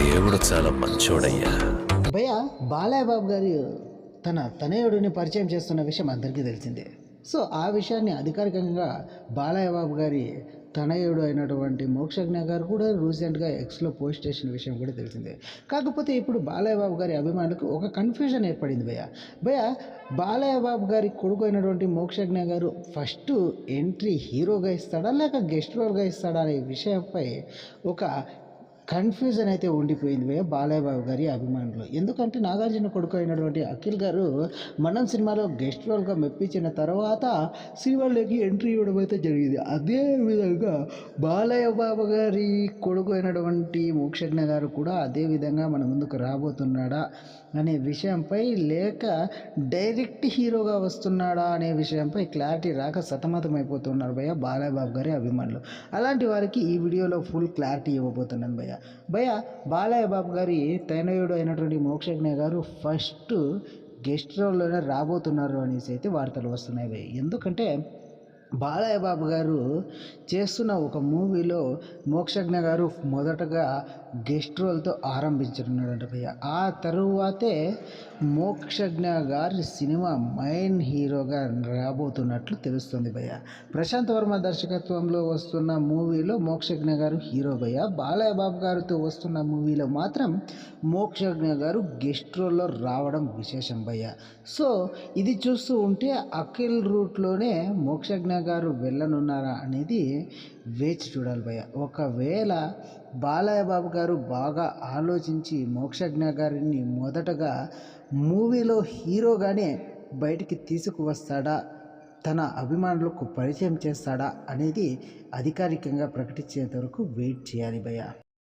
దేవుడు చాలా మంచోడయ్యా. భయ్య బాలయ్య బాబు గారు తన తనయుడిని పరిచయం చేస్తున్న విషయం అందరికీ తెలిసిందే. సో ఆ విషయాన్ని అధికారికంగా బాలయ్య బాబు గారి తనయుడు అయినటువంటి మోక్షజ్ఞ గారు కూడా రీసెంట్గా ఎక్స్లో పోస్ట్ చేసిన విషయం కూడా తెలిసిందే. కాకపోతే ఇప్పుడు బాలయ్య బాబు గారి అభిమానులకు ఒక కన్ఫ్యూజన్ ఏర్పడింది భయ్య బాలయ్య బాబు గారి కొడుకు అయినటువంటి మోక్షజ్ఞ గారు ఫస్ట్ ఎంట్రీ హీరోగా ఇస్తాడా లేక గెస్ట్ రోల్గా ఇస్తాడా అనే విషయంపై ఒక కన్ఫ్యూజన్ అయితే ఉండిపోయింది భయ్య బాలయ్య బాబు గారి అభిమానులు. ఎందుకంటే నాగార్జున కొడుకు అయినటువంటి అఖిల్ గారు మనం సినిమాలో గెస్ట్ రోల్గా మెప్పించిన తర్వాత సినిమాలోకి ఎంట్రీ ఇవ్వడం అయితే జరిగింది. అదే విధంగా బాలయ్య బాబు గారి కొడుకు అయినటువంటి మోక్షజ్ఞ గారు కూడా అదే విధంగా మన ముందుకు రాబోతున్నాడా అనే విషయంపై లేక డైరెక్ట్ హీరోగా వస్తున్నాడా అనే విషయంపై క్లారిటీ రాక సతమతమైపోతున్నారు భయ్య బాలయ్య బాబు గారి అభిమానులు. అలాంటి వారికి ఈ వీడియోలో ఫుల్ క్లారిటీ ఇవ్వబోతున్నాను భయ్య బాలయ్య బాబు గారి తనయుడు అయినటువంటి మోక్షజ్ఞ గారు ఫస్ట్ గెస్ట్ రోల్లోనే రాబోతున్నారు అనేసి అయితే వార్తలు వస్తున్నాయి భయ్య. ఎందుకంటే బాలయ్య బాబు గారు చేస్తున్న ఒక మూవీలో మోక్షజ్ఞ గారు మొదటగా గెస్ట్ రోల్తో ఆరంభించనున్నాడంట భయ్య. ఆ తరువాతే మోక్షజ్ఞ గారి సినిమా మెయిన్ హీరోగా రాబోతున్నట్లు తెలుస్తుంది భయ్య. ప్రశాంత్ వర్మ దర్శకత్వంలో వస్తున్న మూవీలో మోక్షజ్ఞ గారు హీరో భయ్య. బాలయ్య బాబు గారితో వస్తున్న మూవీలో మాత్రం మోక్షజ్ఞ గారు గెస్ట్ రోల్లో రావడం విశేషం భయ్య. సో ఇది చూస్తూ ఉంటే అఖిల్ రూట్లోనే మోక్షజ్ఞ గారు వెళ్ళనున్నారా అనేది వేచి చూడాలి భయ్య. ఒకవేళ బాలయ్య బాబు గారు బాగా ఆలోచించి మోక్షజ్ఞ గారిని మొదటగా మూవీలో హీరోగానే బయటికి తీసుకువస్తాడా, తన అభిమానులకు పరిచయం చేస్తాడా అనేది అధికారికంగా ప్రకటించేంత వరకు వెయిట్ చేయాలి భయ్య.